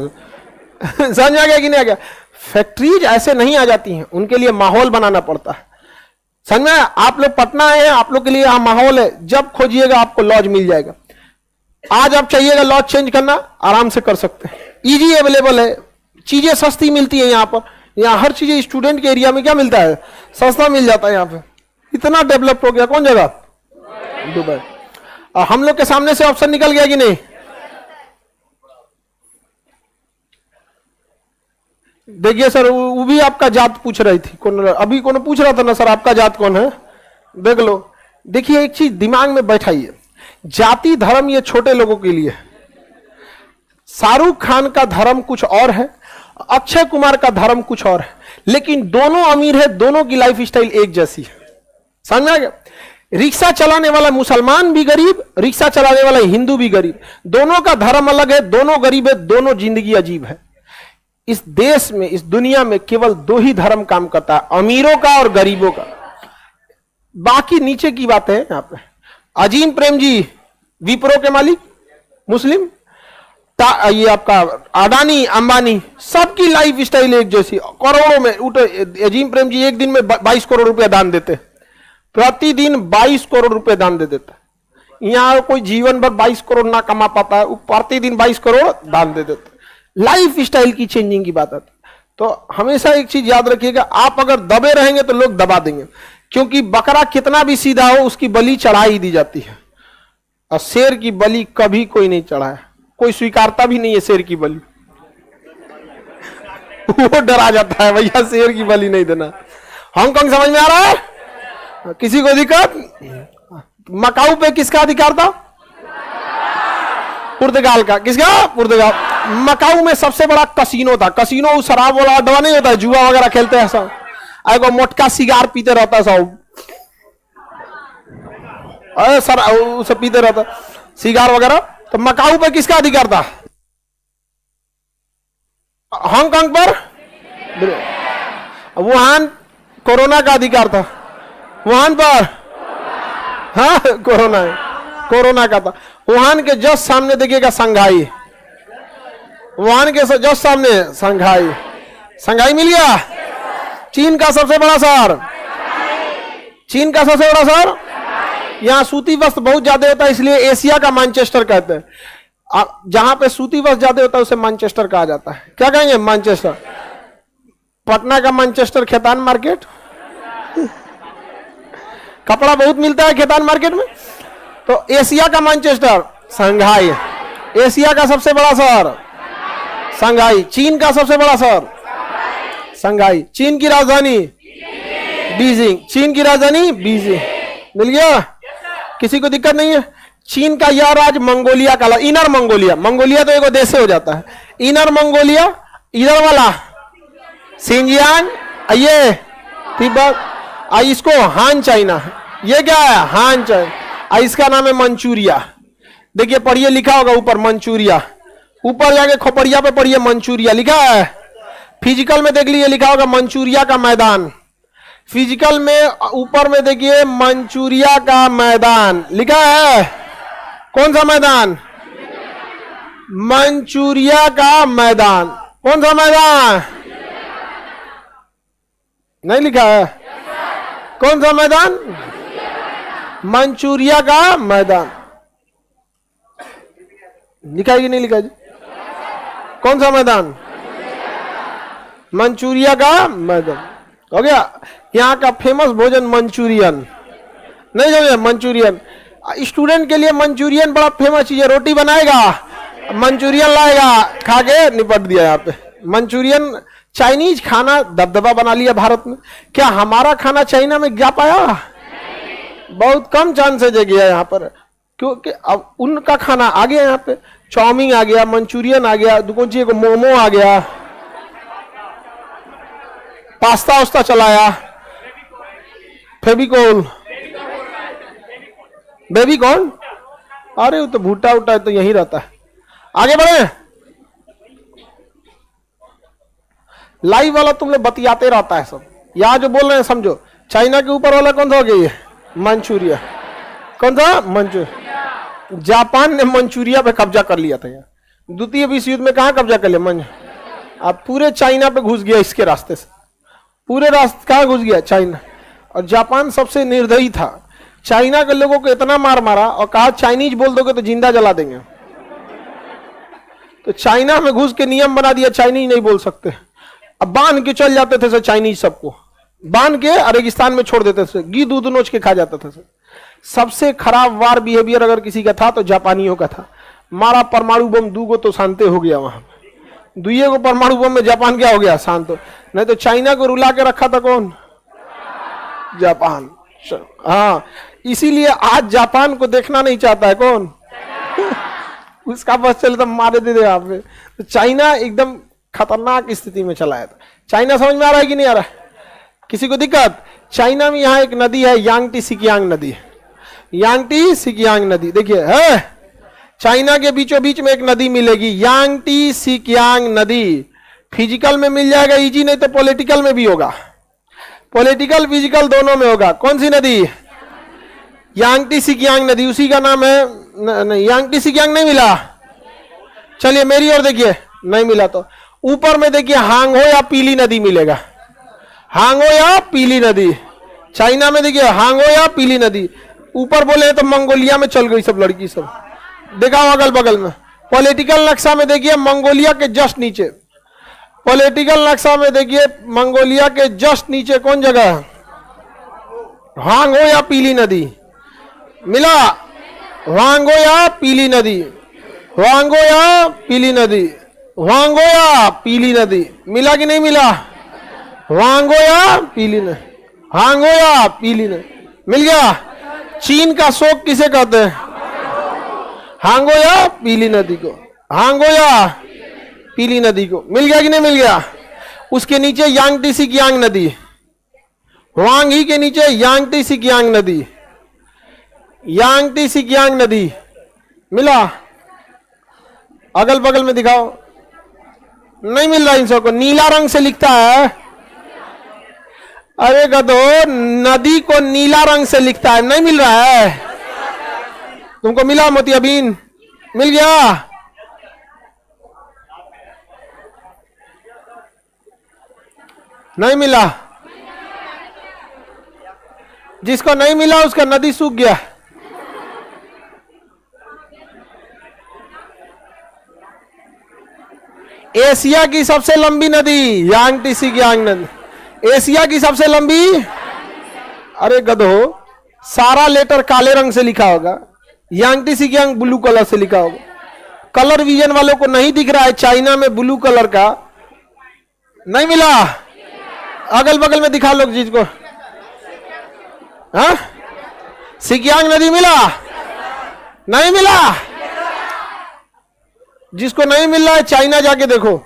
समझ में आ गया कि नहीं आ गया? फैक्ट्रीज ऐसे नहीं आ जाती हैं, उनके लिए माहौल बनाना पड़ता है। समझ में? आप लोग पटना है, आप लोग के लिए यहाँ माहौल है। जब खोजिएगा आपको लॉज मिल जाएगा। आज आप चाहिएगा लॉज चेंज करना, आराम से कर सकते हैं, इजी अवेलेबल है। चीजें सस्ती मिलती है यहाँ पर। यहाँ हर चीज स्टूडेंट के एरिया में क्या मिलता है? सस्ता मिल जाता है यहाँ पे। इतना डेवलप हो गया। कौन जगह? दुबई। और हम लोग के सामने से ऑप्शन निकल गया कि नहीं? देखिए सर, वो भी आपका जात पूछ रही थी। कौन अभी कौन पूछ रहा था ना सर, आपका जात कौन है? देख लो। देखिए एक चीज दिमाग में बैठाइए, जाति धर्म ये छोटे लोगों के लिए। शाहरुख खान का धर्म कुछ और है, अक्षय कुमार का धर्म कुछ और है, लेकिन दोनों अमीर है, दोनों की लाइफ स्टाइल एक जैसी है। समझ में आ गया? रिक्शा चलाने वाला मुसलमान भी गरीब, रिक्शा चलाने वाला हिंदू भी गरीब, दोनों का धर्म अलग है, दोनों गरीब है, दोनों जिंदगी अजीब है। इस देश में, इस दुनिया में केवल दो ही धर्म काम करता है, अमीरों का और गरीबों का। बाकी नीचे की बात है। यहां पे अजीम प्रेम जी विप्रो के मालिक मुस्लिम, ये आपका अडानी अंबानी, सबकी लाइफ स्टाइल एक जैसी, करोड़ों में उठे। अजीम प्रेम जी एक दिन में 22 करोड़ रुपया दान देते, प्रतिदिन 22 करोड़ रुपए दान दे देता है। यहां कोई जीवन भर 22 करोड़ ना कमा पाता है, प्रतिदिन 22 करोड़ दान दे देता है। लाइफ स्टाइल की चेंजिंग की बात आती। तो हमेशा एक चीज याद रखिएगा, आप अगर दबे रहेंगे तो लोग दबा देंगे, क्योंकि बकरा कितना भी सीधा हो उसकी बलि चढ़ा ही दी जाती है, और शेर की बलि कभी कोई नहीं चढ़ाया, कोई स्वीकारता भी नहीं है शेर की बलि। वो डरा जाता है, भैया शेर की बलि नहीं देना। हांगकांग समझ में आ रहा है? किसी को दिक्कत? मकाऊ पे किसका अधिकार था? पुर्तगाल का। किसका? पुर्तगाल। मकाऊ में सबसे बड़ा कसीनो था। कसीनो शराब वाला अड्डा नहीं होता है, जुआ वगैरह खेलते हैं सब, एगो मोटका सिगार पीते रहता है सब, सर उसे पीते रहता सिगार वगैरह। तो मकाऊ पे किसका अधिकार था? हांगकांग पर? वुहान कोरोना का अधिकार था, वुहान पर हाँ कोरोना का था। वुहान के जस्ट सामने देखिएगा संघाई, वुहान के जस्ट सामने संघाई, संघाई मिल गया। चीन का सबसे बड़ा शहर, चीन का सबसे बड़ा शहर, यहाँ सूती वस्त्र बहुत ज्यादा होता है, इसलिए एशिया का मैनचेस्टर कहते हैं। जहां पे सूती वस्त्र ज्यादा होता है उसे मैनचेस्टर कहा जाता है। क्या कहेंगे? मैनचेस्टर। पटना का मैनचेस्टर खेतान मार्केट, कपड़ा बहुत मिलता है खेतान मार्केट में। तो एशिया का मैनचेस्टर संघाई, एशिया का सबसे बड़ा शहर संघाई, चीन का सबसे बड़ा शहर संघाई, चीन की राजधानी बीजिंग, चीन की राजधानी बीजिंग। मिल गया? किसी को दिक्कत नहीं है? चीन का यह राज्य मंगोलिया का, इनर मंगोलिया, मंगोलिया तो एक देश हो जाता है, इनर मंगोलिया, इधर वाला सिंजियांग, ये तिब्बत, इसको हान चाइना, ये क्या है? हान चाइना, इसका नाम है मंचूरिया। देखिए पढ़िए, लिखा होगा ऊपर मंचूरिया, ऊपर जाके खोपड़िया पे पढ़िए मंचूरिया लिखा है। फिजिकल में देख लीजिए लिखा होगा मंचूरिया का मैदान, फिजिकल में ऊपर में देखिए मंचूरिया का मैदान लिखा है। कौन सा मैदान? मंचूरिया का मैदान। कौन सा मैदान? नहीं लिखा है? कौन सा मैदान? मंचूरिया का मैदान। लिखा है कि नहीं लिखा जी? कौन सा मैदान? मंचूरिया का मैदान। हो गया? यहाँ का फेमस भोजन मंचूरियन, नहीं समझे? मंचूरियन स्टूडेंट के लिए मंचूरियन बड़ा फेमस चीज है। रोटी बनाएगा, मंचूरियन लाएगा, खा के निपट दिया। यहाँ पे मंचूरियन, चाइनीज खाना दबदबा बना लिया भारत में। क्या हमारा खाना चाइना में जा पाया? बहुत कम चांस है गया यहाँ पर, क्योंकि अब उनका खाना आ गया। यहाँ पे चाउमीन आ गया, मंचूरियन आ गया, दुकान को मोमो आ गया, पास्ता उस्ता चलाया, फेविकोल, बेबीकॉर्न, अरे वो तो भूटा उटा तो यही रहता है। आगे बढ़े। लाइव वाला तुम लोग बतियाते रहता है सब, यहाँ जो बोल रहे हैं समझो। चाइना के ऊपर वाला कौन सा हो गया? मंचूरिया। कौन सा? मंचूरिया। जापान ने मंचूरिया पे कब्जा कर लिया था। यहाँ द्वितीय विश्व युद्ध में कहाँ कब्जा कर लिया? अब पूरे चाइना पे घुस गया, इसके रास्ते से पूरे रास्ते कहाँ घुस गया? चाइना। और जापान सबसे निर्दयी था, चाइना के लोगों को इतना मार मारा और कहा चाइनीज बोल दोगे तो जिंदा जला देंगे। तो चाइना में घुस के नियम बना दिया, चाइनीज नहीं बोल सकते। अब बांध के चल जाते थे चाइनीज, सबको बांध के रेगिस्तान में छोड़ देते थे, घी दूध नोच के खा जाते थे। सबसे खराब वार बिहेवियर अगर किसी का था तो जापानियों का था। मारा परमाणु बम, 2 तो शांति हो गया वहां। 2 परमाणु बम में जापान क्या हो गया? शांत। नहीं तो चाइना को रुला के रखा था कौन? जापान। हाँ, इसीलिए आज जापान को देखना नहीं चाहता है कौन? उसका बस चले तो मारे दे आप पे। तो चाइना एकदम खतरनाक स्थिति में चला है। चाइना समझ में आ रहा है कि नहीं आ रहा है? किसी को दिक्कत? चाइना में यहाँ एक नदी है, यांगटी सिकियांग नदी। यांगटी सिकियांग नदी देखिए है, चाइना के बीचों बीच में एक नदी मिलेगी, यांगटी सिकियांग नदी। फिजिकल में मिल जाएगा इजी, नहीं तो पॉलिटिकल में भी होगा। पॉलिटिकल फिजिकल दोनों में होगा। कौन सी नदी? यांगटी सिकियांग नदी, उसी का नाम है। नहीं, यांगटी सिकियांग नहीं मिला। चलिए मेरी ओर देखिए, नहीं मिला तो ऊपर में देखिए हांगहो या पीली नदी मिलेगा। हांगहो या पीली नदी, चाइना में देखिए हांगहो या पीली नदी। ऊपर बोले तो मंगोलिया में चल गई सब लड़की सब, देखा अगल बगल में। पॉलिटिकल नक्शा में देखिए मंगोलिया के जस्ट नीचे, पॉलिटिकल नक्शा में देखिए मंगोलिया के जस्ट नीचे कौन जगह है? हांगहो या पीली नदी मिला? वांगो या पीली नदी, वांगो या पीली नदी, वांगो या पीली नदी मिला कि नहीं मिला? वांगो या पीली नदी, हांगो या पीली नदी मिल गया। चीन का शोक किसे कहते हैं? हांगो या पीली नदी को, हांगो या पीली नदी को मिल गया कि नहीं मिल गया? उसके नीचे यांगटी सिकियांग नदी, वांग ही के नीचे यांगटी सिकियांग नदी, यांगटी सिकियांग नदी मिला? अगल बगल में दिखाओ, नहीं मिल रहा इन सबको। नीला रंग से लिखता है, अरे गधो, नदी को नीला रंग से लिखता है, नहीं मिल रहा है तुमको? मिला मोतियाबिन? मिल गया? नहीं मिला? जिसको नहीं मिला उसका नदी सूख गया। एशिया की सबसे लंबी नदी यांगटी सिकियांग नदी, एशिया की सबसे लंबी। अरे गधो, सारा लेटर काले रंग से लिखा होगा, यांगटी सिकियांग ब्लू कलर से लिखा होगा। कलर विजन वालों को नहीं दिख रहा है चाइना में ब्लू कलर का? नहीं मिला? अगल बगल में दिखा लो जिसको। हाँ, सिकियांग नदी मिला? नहीं मिला? जिसको नहीं मिल रहा है चाइना जाके देखो,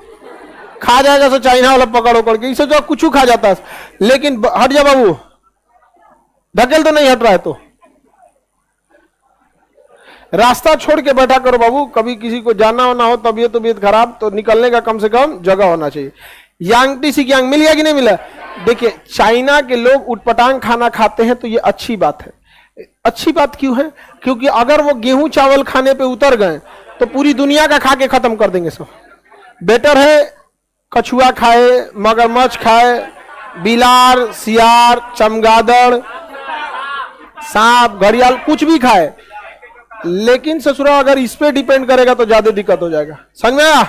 खा जाएगा तो चाइना वाला पकड़ो करके, इसे तो कुछ खा जाता है। लेकिन हट जा बाबू, ढकेल तो नहीं हट रहा है तो रास्ता छोड़ के बैठा करो बाबू। कभी किसी को जाना होना हो, तबीयत खराब, तो निकलने का कम से कम जगह होना चाहिए। यांगटी सिकियांग मिल गया कि नहीं मिला? देखिए चाइना के लोग उटपटांग खाना खाते हैं तो ये अच्छी बात है। अच्छी बात क्यों है? क्योंकि अगर वो गेहूं चावल खाने पे उतर गए तो पूरी दुनिया का खा के खत्म कर देंगे सब। बेटर है कछुआ खाए, मगरमच्छ खाए, बिलार, सियार, चमगादड़, सांप, घड़ियाल, कुछ भी खाए। लेकिन ससुरा अगर इस पे डिपेंड करेगा तो ज्यादा दिक्कत हो जाएगा। समझ में आया?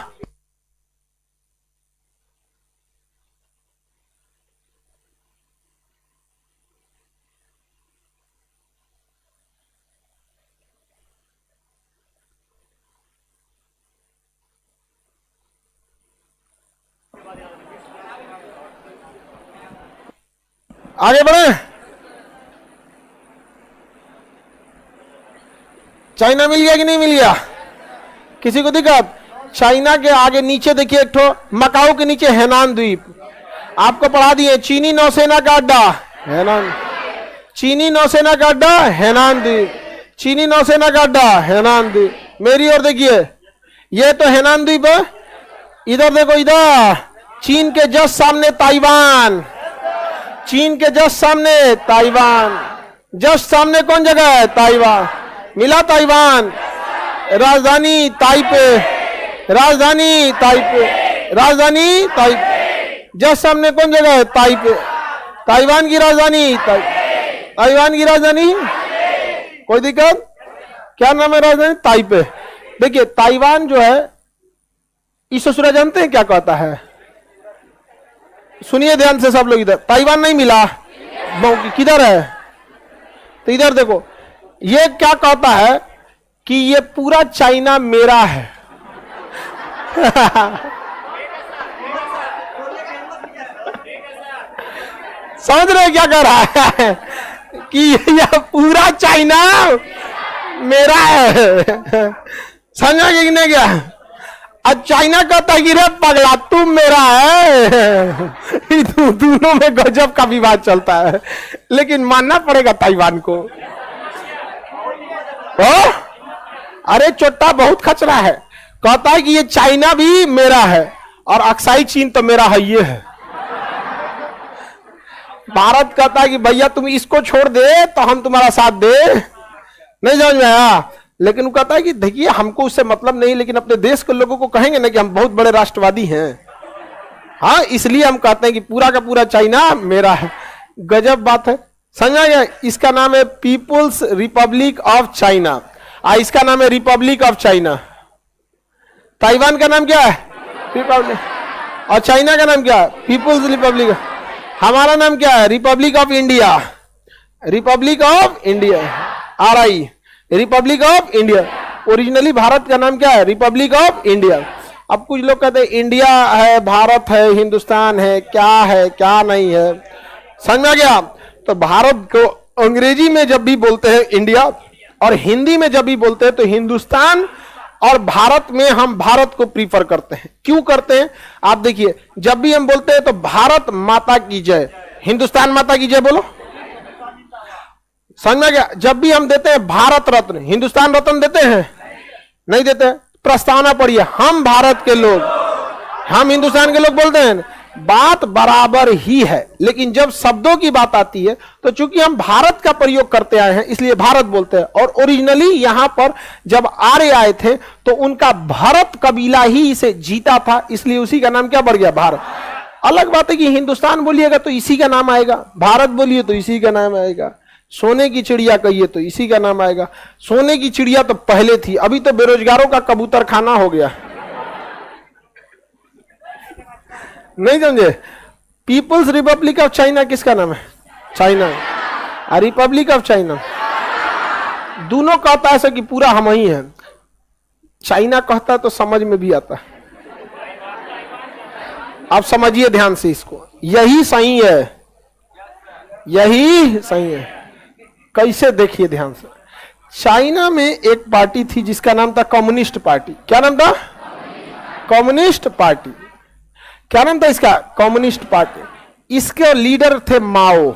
आगे बढ़े। चाइना मिल गया कि नहीं मिल गया? किसी को दिक्कत? चाइना के आगे नीचे देखिए एक ठो मकाओ के नीचे हेनान द्वीप, आपको पढ़ा दिए। चीनी नौसेना का अड्डा हेनान, चीनी नौसेना का अड्डा हेनान द्वीप, चीनी नौसेना का अड्डा हेनान द्वीप। मेरी ओर देखिए, ये तो हेनान द्वीप है। इधर देखो, इधर चीन के जस्ट सामने ताइवान, चीन के जस्ट सामने ताइवान, जस्ट सामने कौन जगह है? ताइवान। मिला ताइवान? राजधानी ताइपे, राजधानी ताइपे, राजधानी ताइपे। जस्ट सामने कौन जगह है? ताइपे। ताइवान की राजधानी ताइवान की राजधानी। कोई दिक्कत? क्या नाम है राजधानी? ताइपे। देखिए ताइवान जो है, इस ससुरा जानते हैं क्या कहता है? सुनिए ध्यान से सब लोग। इधर ताइवान नहीं मिला, किधर है? तो इधर देखो, ये क्या कहता है कि ये पूरा चाइना मेरा है। समझ रहे क्या कर रहा है? कि यह पूरा चाइना मेरा है। समझा कि नहीं गया? अब चाइना कहता है कि रे पगला तुम मेरा है। दोनों में गजब का विवाद चलता है, लेकिन मानना पड़ेगा ताइवान को। अरे चोट्टा बहुत खचरा है, कहता है कि ये चाइना भी मेरा है और अक्साई चीन तो मेरा है ये है। भारत कहता है कि भैया तुम इसको छोड़ दे तो हम तुम्हारा साथ दे। नहीं समझ में आया? लेकिन वो कहता है कि देखिए हमको उससे मतलब नहीं, लेकिन अपने देश के लोगों को कहेंगे ना कि हम बहुत बड़े राष्ट्रवादी हैं। हाँ, इसलिए हम कहते हैं कि पूरा का पूरा चाइना मेरा है। गजब बात है। समझा गया? इसका नाम है पीपुल्स रिपब्लिक ऑफ चाइना, इसका नाम है रिपब्लिक ऑफ चाइना। ताइवान का नाम क्या है? रिपब्लिक। और चाइना का नाम क्या है? People's republic. हमारा नाम क्या है? Republic of India. Republic of India, RI, republic of India. Originally Bharat का नाम क्या है? Republic of India. अब कुछ लोग कहते हैं इंडिया है, भारत है, हिंदुस्तान है, क्या है क्या नहीं है। समझ में आ गया? तो भारत को अंग्रेजी में जब भी बोलते हैं इंडिया, और हिंदी में जब भी बोलते हैं तो हिंदुस्तान, और भारत में हम भारत को प्रीफर करते हैं। क्यों करते हैं? आप देखिए, जब भी हम बोलते हैं तो भारत माता की जय, हिंदुस्तान माता की जय बोलो। समझ में गया? जब भी हम देते हैं भारत रत्न, हिंदुस्तान रत्न देते हैं? नहीं देते। प्रस्तावना पढ़िए, हम भारत के लोग, हम हिंदुस्तान के लोग बोलते हैं। बात बराबर ही है, लेकिन जब शब्दों की बात आती है तो चूंकि हम भारत का प्रयोग करते आए हैं इसलिए भारत बोलते हैं। और ओरिजिनली यहां पर जब आर्य आए थे तो उनका भरत कबीला ही इसे जीता था, इसलिए उसी का नाम क्या बढ़ गया? भारत। अलग बात है कि हिंदुस्तान बोलिएगा तो इसी का नाम आएगा, भारत बोलिए तो इसी का नाम आएगा, सोने की चिड़िया कहिए तो इसी का नाम आएगा। सोने की चिड़िया तो पहले थी, अभी तो बेरोजगारों का कबूतर खाना हो गया। नहीं समझे? पीपुल्स रिपब्लिक ऑफ चाइना किसका नाम है? चाइना। रिपब्लिक ऑफ चाइना दोनों कहता है ऐसा कि पूरा हम ही है। चाइना कहता है तो समझ में भी आता है। आप समझिए ध्यान से इसको, यही सही है, यही सही है। कैसे? देखिए ध्यान से। चाइना में एक पार्टी थी जिसका नाम था कम्युनिस्ट पार्टी। क्या नाम था? Communist party. क्या नाम था इसका? Communist party. इसके लीडर थे माओ।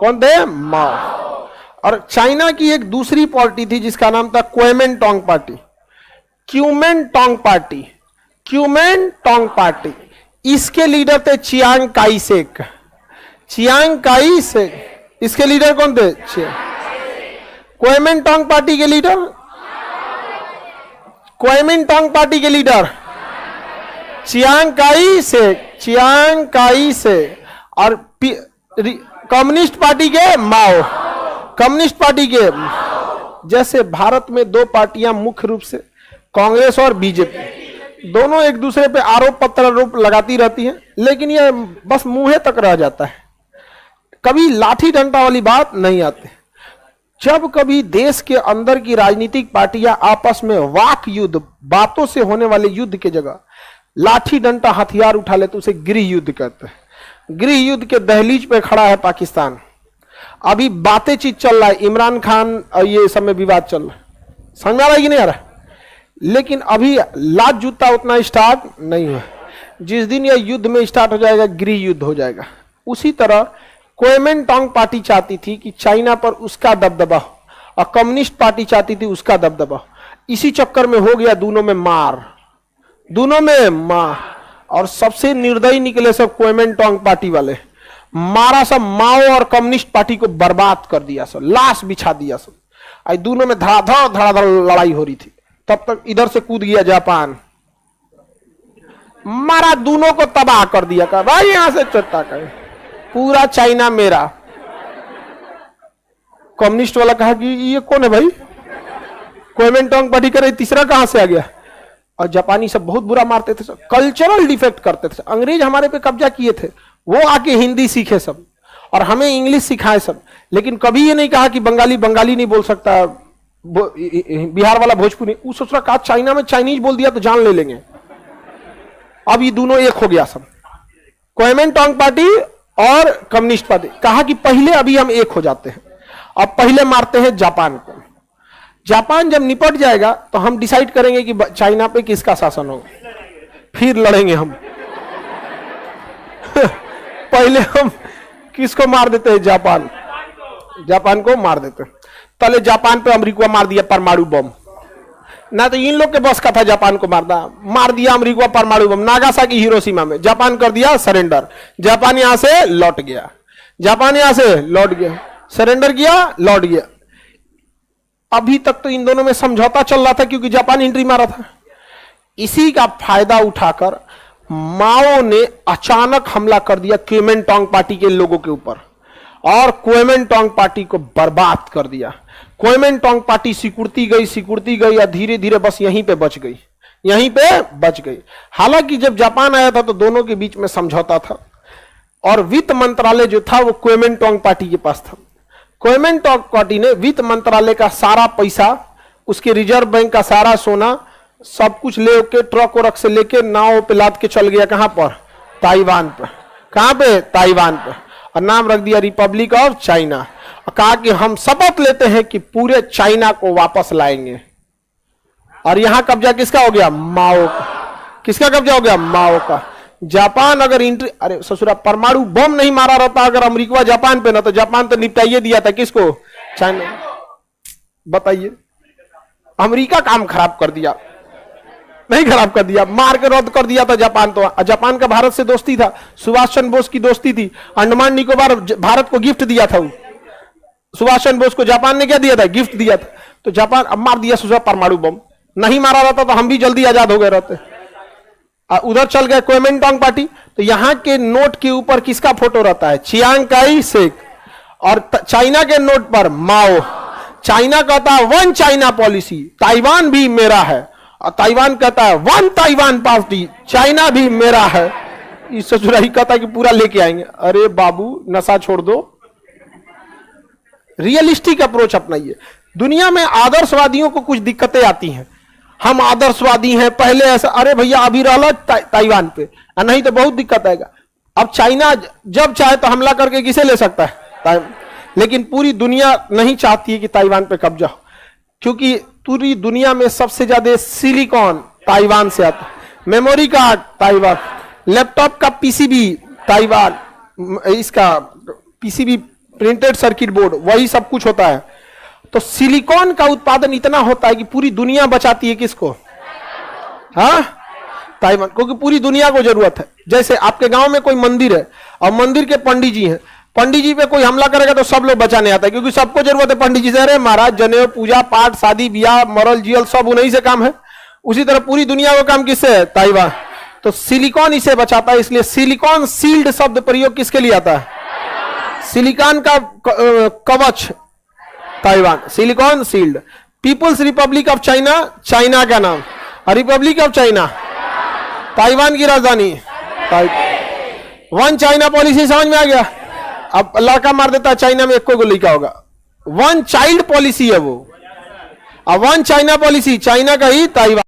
कौन थे? माओ। और चाइना की एक दूसरी पार्टी थी जिसका नाम था Kuomintang party. Kuomintang party, Kuomintang party. इसके लीडर थे Chiang Kai Shek. Chiang Kai Shek, इसके लीडर कौन थे? क्वेमेंटोंग पार्टी के लीडर, क्वेमेंटोंग पार्टी के leader Chiang Kai Shek, Chiang Kai Shek. और कम्युनिस्ट पार्टी के माओ, कम्युनिस्ट पार्टी के। जैसे भारत में दो पार्टियां मुख्य रूप से, कांग्रेस और बीजेपी, दोनों एक दूसरे पे आरोप प्रत्यारोप लगाती रहती हैं, लेकिन यह बस मुंह तक रह जाता है, कभी लाठी डंडा वाली बात नहीं आती। जब कभी देश के अंदर की राजनीतिक पार्टियां आपस में वाक युद्ध, बातों से होने वाले युद्ध के जगह लाठी डंडा हथियार उठा ले तो उसे गृह युद्ध कहते हैं। गृह युद्ध के दहलीज पे खड़ा है पाकिस्तान। अभी बातें चीज चल रहा है, इमरान खान और ये सब में विवाद चल रहा है। समझ में आ रहा है कि नहीं आ रहा? लेकिन अभी लात जूता उतना स्टार्ट नहीं हुआ। जिस दिन यह युद्ध में स्टार्ट हो जाएगा, गृह युद्ध हो जाएगा। उसी तरह क्वेमेंटोंग पार्टी चाहती थी कि चाइना पर उसका दबदबा हो, और कम्युनिस्ट पार्टी चाहती थी उसका दबदबा हो। इसी चक्कर में हो गया दोनों में मार, दोनों में मार। और सबसे निर्दयी निकले सब क्वेमेंटोंग पार्टी वाले, मारा सब माओ और कम्युनिस्ट पार्टी को बर्बाद कर दिया, सब लाश बिछा दिया सब। आज दोनों में धड़ाधड़ लड़ाई हो रही थी। तब तक इधर से कूद गया जापान, मारा, दोनों को तबाह कर दिया। कहा भाई यहां से चट्टा कर, पूरा चाइना मेरा। कम्युनिस्ट वाला कहा कि ये कौन है भाई? क्वेमेंटोंग पार्टी करे, तीसरा कहां से आ गया? और जापानी सब बहुत बुरा मारते थे, सब कल्चरल डिफेक्ट करते थे। अंग्रेज हमारे पे कब्जा किए थे, वो आके हिंदी सीखे सब और हमें इंग्लिश सिखाए सब। लेकिन कभी ये नहीं कहा कि बंगाली बंगाली नहीं बोल सकता, बिहार वाला भोजपुरी। उस सोच रहा चाइना में चाइनीज बोल दिया तो जान ले लेंगे। अब ये दोनों एक हो गया सब, क्वेमेंटोंग पार्टी और कम्युनिस्ट पार्टी। कहा कि पहले अभी हम एक हो जाते हैं, अब पहले मारते हैं जापान को। जापान जब निपट जाएगा तो हम डिसाइड करेंगे कि चाइना पे किसका शासन होगा, फिर लड़ेंगे हम। पहले हम किसको मार देते हैं? जापान को मार देते हैं। पहले जापान पे अमेरिका मार दिया परमाणु बम, ना तो इन लोग के बस का था जापान को मारना, मार दिया अमेरिका परमाणु बम नागासाकी हिरोशिमा में। जापान कर दिया सरेंडर, जापान यहां से लौट गया, सरेंडर किया, लौट गया। अभी तक तो इन दोनों में समझौता चल रहा था क्योंकि जापान एंट्री मारा था। इसी का फायदा उठाकर माओ ने अचानक हमला कर दिया क्विमेंटांग पार्टी के लोगों के ऊपर और क्विमेंटांग पार्टी को बर्बाद कर दिया। क्विमेंटांग पार्टी सिकुड़ती गई और धीरे धीरे बस यहीं पे बच गई। हालांकि जब जापान आया था तो दोनों के बीच में समझौता था और वित्त मंत्रालय जो था वो क्विमेंटांग पार्टी के पास था। क्विमेंटांग पार्टी ने वित्त मंत्रालय का सारा पैसा, उसके रिजर्व बैंक का सारा सोना सब कुछ लेके ट्रक वरक से लेके नाव पे लाद के चल गया। कहां पर? ताइवान पर। कहां पे? ताइवान पर। और नाम रख दिया रिपब्लिक ऑफ चाइना और कहा कि हम शपथ लेते हैं कि पूरे चाइना को वापस लाएंगे। और यहां कब्जा किसका हो गया? माओ का। किसका कब्जा हो गया? माओ का। जापान अगर एंट्री, अरे ससुरा परमाणु बम नहीं मारा रहता अगर अमेरिका जापान पे ना, तो जापान तो निपटाइए दिया था किसको? चाइना। बताइए, अमेरिका काम खराब कर दिया? नहीं खराब कर दिया, मार के रद्द कर दिया था जापान। तो जापान का भारत से दोस्ती था, सुभाष चंद्र बोस की दोस्ती थी। अंडमान निकोबार भारत को गिफ्ट दिया था, सुभाष चंद्र बोस को जापान ने क्या दिया था? गिफ्ट दिया था। तो जापान अब मार दिया ससुरा परमाणु बम। नहीं मारा रहता तो हम भी जल्दी आजाद हो गए रहते। उधर चल गए क्विमेंटांग पार्टी। तो यहां के नोट के ऊपर किसका फोटो रहता है? Chiang Kai Shek. और चाइना के नोट पर माओ। चाइना कहता है वन चाइना पॉलिसी, ताइवान भी मेरा है। और ताइवान कहता है वन ताइवान पार्टी, चाइना भी मेरा है। इस ससुराई कहता है कि पूरा लेके आएंगे। अरे बाबू, नशा छोड़ दो, रियलिस्टिक अप्रोच अपनाइए। दुनिया में आदर्शवादियों को कुछ दिक्कतें आती हैं। हम आदर्शवादी हैं, पहले ऐसा, अरे भैया अभी रह लो ताइवान पे, नहीं तो बहुत दिक्कत आएगा। अब चाइना जब चाहे तो हमला करके किसे ले सकता है? लेकिन पूरी दुनिया नहीं चाहती है कि ताइवान पे कब्जा हो, क्योंकि पूरी दुनिया में सबसे ज्यादा सिलिकॉन ताइवान से आता है, मेमोरी कार्ड ताइवान, लैपटॉप का पीसीबी ताइवान, इसका पीसीबी प्रिंटेड सर्किट बोर्ड वही सब कुछ होता है। तो सिलिकॉन का उत्पादन इतना होता है कि पूरी दुनिया बचाती है किसको? हाँ, ताइवान, क्योंकि पूरी दुनिया को जरूरत है। जैसे आपके गांव में कोई मंदिर है और मंदिर के पंडित जी हैं, पंडित जी पे कोई हमला करेगा तो सब लोग बचाने आता है, क्योंकि सबको जरूरत है पंडित जी से। अरे महाराज, जनेऊ, पूजा पाठ, शादी ब्याह, मरल जियल सब उन्हीं से काम है। उसी तरह पूरी दुनिया का काम किससे है? ताइवान। तो सिलिकॉन इसे बचाता है, इसलिए सिलिकॉन सील्ड शब्द प्रयोग किसके लिए आता है? सिलिकॉन का कवच Taiwan, silicon shield. People's republic of China, China का नाम, और रिपब्लिक ऑफ चाइना ताइवान की राजधानी। वन चाइना पॉलिसी समझ में आ गया? अब लड़का मार देता है चाइना में, एक कोई लड़का होगा। वन चाइल्ड पॉलिसी है वो, और वन चाइना पॉलिसी चाइना का ही ताइवान।